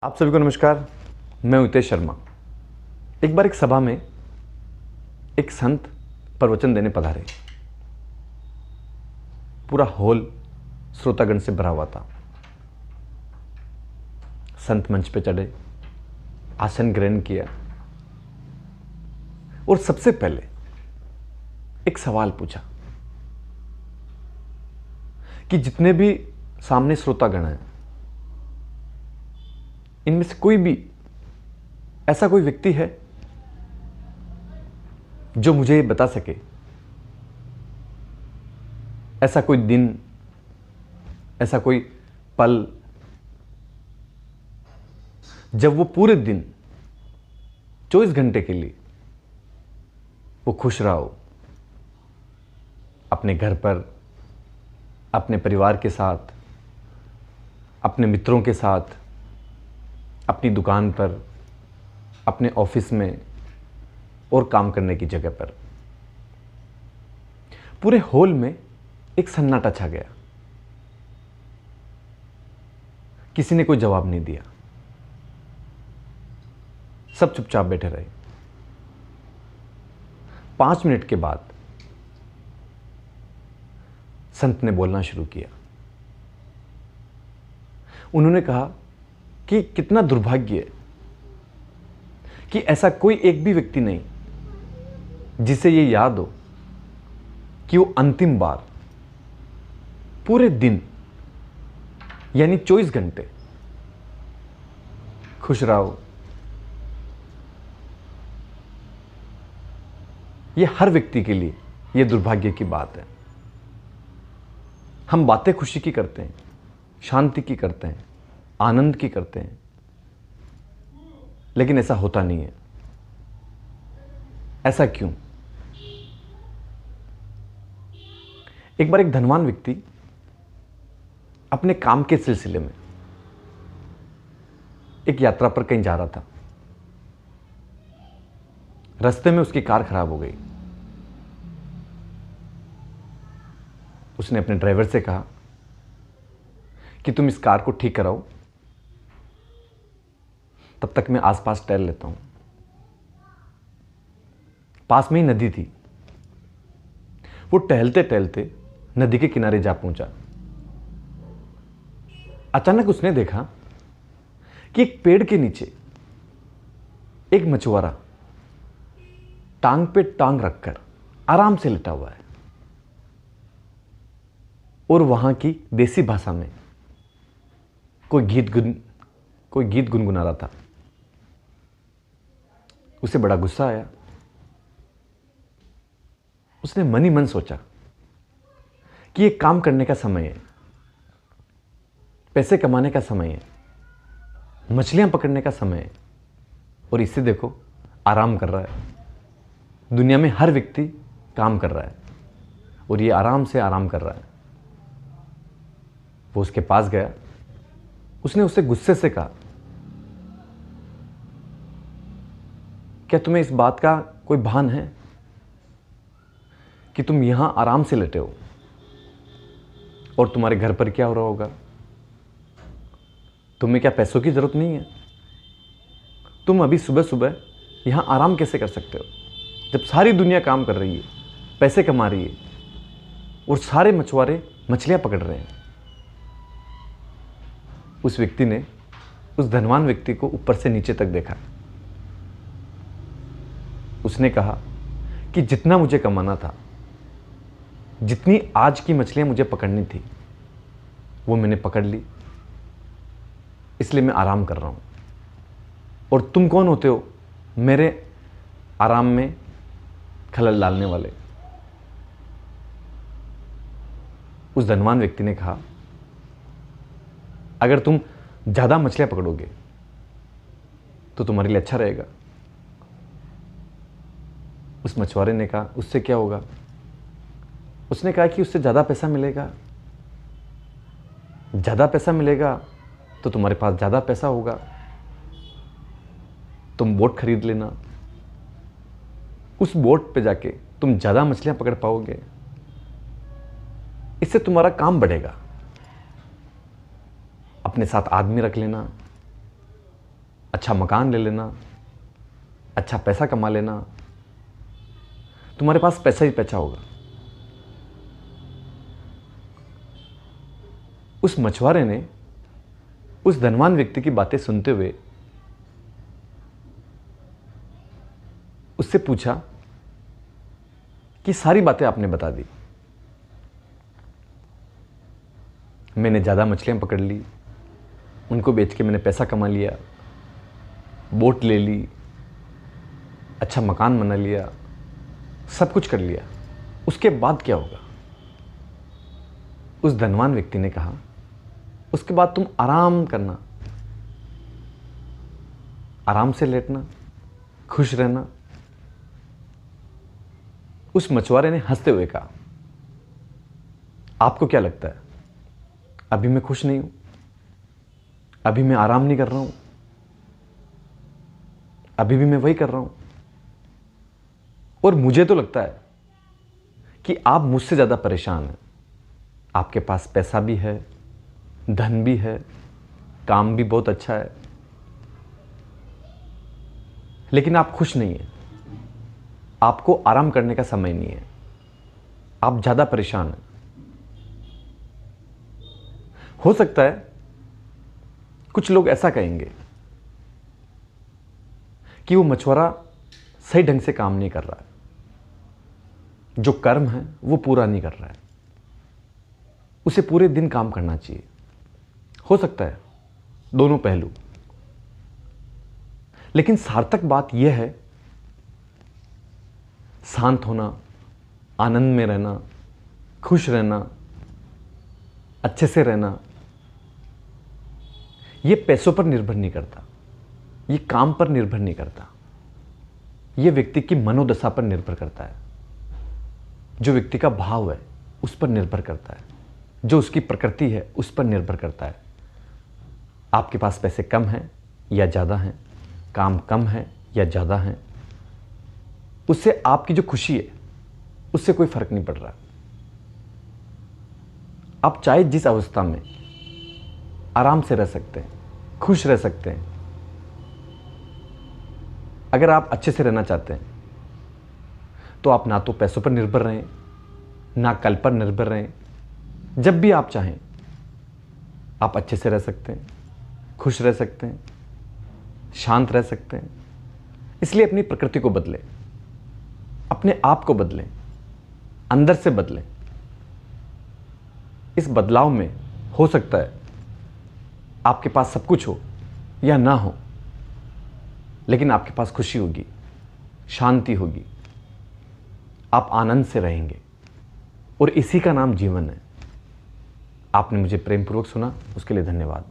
आप सभी को नमस्कार। मैं हितेश शर्मा। एक बार एक सभा में एक संत प्रवचन देने पधारे। पूरा हॉल श्रोतागण से भरा हुआ था। संत मंच पे चढ़े, आसन ग्रहण किया और सबसे पहले एक सवाल पूछा कि जितने भी सामने श्रोतागण हैं, इनमें से कोई भी ऐसा कोई व्यक्ति है जो मुझे ये बता सके, ऐसा कोई दिन, ऐसा कोई पल जब वो पूरे दिन 24 घंटे के लिए वो खुश रहा हो, अपने घर पर, अपने परिवार के साथ, अपने मित्रों के साथ, अपनी दुकान पर, अपने ऑफिस में और काम करने की जगह पर। पूरे हॉल में एक सन्नाटा छा गया। किसी ने कोई जवाब नहीं दिया। सब चुपचाप बैठे रहे। 5 मिनट के बाद संत ने बोलना शुरू किया। उन्होंने कहा कि कितना दुर्भाग्य है कि ऐसा कोई एक भी व्यक्ति नहीं जिसे ये याद हो कि वो अंतिम बार पूरे दिन यानी 24 घंटे खुश रहा हो। ये हर व्यक्ति के लिए ये दुर्भाग्य की बात है। हम बातें खुशी की करते हैं, शांति की करते हैं, आनंद की करते हैं, लेकिन ऐसा होता नहीं है। ऐसा क्यों? एक बार एक धनवान व्यक्ति अपने काम के सिलसिले में एक यात्रा पर कहीं जा रहा था। रास्ते में उसकी कार खराब हो गई। उसने अपने ड्राइवर से कहा कि तुम इस कार को ठीक कराओ, तब तक मैं आसपास टहल लेता हूं। पास में ही नदी थी। वो टहलते टहलते नदी के किनारे जा पहुंचा। अचानक उसने देखा कि एक पेड़ के नीचे एक मछुआरा टांग पे टांग रखकर आराम से लेटा हुआ है और वहां की देसी भाषा में कोई गीत गुनगुना रहा था। उसे बड़ा गुस्सा आया। उसने मन ही मन सोचा कि ये काम करने का समय है, पैसे कमाने का समय है, मछलियां पकड़ने का समय है, और इससे देखो आराम कर रहा है। दुनिया में हर व्यक्ति काम कर रहा है और ये आराम से आराम कर रहा है। वो उसके पास गया। उसने उससे गुस्से से कहा, क्या तुम्हें इस बात का कोई भान है कि तुम यहां आराम से लेटे हो और तुम्हारे घर पर क्या हो रहा होगा? तुम्हें क्या पैसों की जरूरत नहीं है? तुम अभी सुबह सुबह यहां आराम कैसे कर सकते हो जब सारी दुनिया काम कर रही है, पैसे कमा रही है और सारे मछुआरे मछलियां पकड़ रहे हैं? उस व्यक्ति ने उस धनवान व्यक्ति को ऊपर से नीचे तक देखा। उसने कहा कि जितना मुझे कमाना था, जितनी आज की मछलियां मुझे पकड़नी थी, वो मैंने पकड़ ली, इसलिए मैं आराम कर रहा हूं। और तुम कौन होते हो मेरे आराम में खलल डालने वाले? उस धनवान व्यक्ति ने कहा, अगर तुम ज्यादा मछलियां पकड़ोगे तो तुम्हारे लिए अच्छा रहेगा। उस मछुआरे ने कहा, उससे क्या होगा? उसने कहा कि उससे ज्यादा पैसा मिलेगा। ज्यादा पैसा मिलेगा तो तुम्हारे पास ज्यादा पैसा होगा, तुम बोट खरीद लेना। उस बोट पे जाके तुम ज्यादा मछलियां पकड़ पाओगे। इससे तुम्हारा काम बढ़ेगा। अपने साथ आदमी रख लेना, अच्छा मकान ले लेना, अच्छा पैसा कमा लेना, तुम्हारे पास पैसा ही पैसा होगा। उस मछुआरे ने उस धनवान व्यक्ति की बातें सुनते हुए उससे पूछा कि सारी बातें आपने बता दी, मैंने ज़्यादा मछलियां पकड़ ली, उनको बेच के मैंने पैसा कमा लिया, बोट ले ली, अच्छा मकान बना लिया, सब कुछ कर लिया, उसके बाद क्या होगा? उस धनवान व्यक्ति ने कहा, उसके बाद तुम आराम करना, आराम से लेटना, खुश रहना। उस मछुआरे ने हंसते हुए कहा, आपको क्या लगता है अभी मैं खुश नहीं हूं? अभी मैं आराम नहीं कर रहा हूं? अभी भी मैं वही कर रहा हूं। और मुझे तो लगता है कि आप मुझसे ज्यादा परेशान हैं। आपके पास पैसा भी है, धन भी है, काम भी बहुत अच्छा है, लेकिन आप खुश नहीं हैं। आपको आराम करने का समय नहीं है, आप ज्यादा परेशान हैं। हो सकता है कुछ लोग ऐसा कहेंगे कि वो मछुआरा सही ढंग से काम नहीं कर रहा है, जो कर्म है वो पूरा नहीं कर रहा है, उसे पूरे दिन काम करना चाहिए। हो सकता है दोनों पहलू, लेकिन सार्थक बात यह है शांत होना, आनंद में रहना, खुश रहना, अच्छे से रहना। यह पैसों पर निर्भर नहीं करता, ये काम पर निर्भर नहीं करता, यह व्यक्ति की मनोदशा पर निर्भर करता है, जो व्यक्ति का भाव है उस पर निर्भर करता है, जो उसकी प्रकृति है उस पर निर्भर करता है। आपके पास पैसे कम हैं या ज़्यादा हैं, काम कम है या ज़्यादा है, उससे आपकी जो खुशी है उससे कोई फर्क नहीं पड़ रहा। आप चाहे जिस अवस्था में आराम से रह सकते हैं, खुश रह सकते हैं। अगर आप अच्छे से रहना चाहते हैं तो आप ना तो पैसों पर निर्भर रहें, ना कल पर निर्भर रहें। जब भी आप चाहें आप अच्छे से रह सकते हैं, खुश रह सकते हैं, शांत रह सकते हैं। इसलिए अपनी प्रकृति को बदलें, अपने आप को बदलें, अंदर से बदलें। इस बदलाव में हो सकता है आपके पास सब कुछ हो या ना हो, लेकिन आपके पास खुशी होगी, शांति होगी, आप आनंद से रहेंगे, और इसी का नाम जीवन है। आपने मुझे प्रेमपूर्वक सुना, उसके लिए धन्यवाद।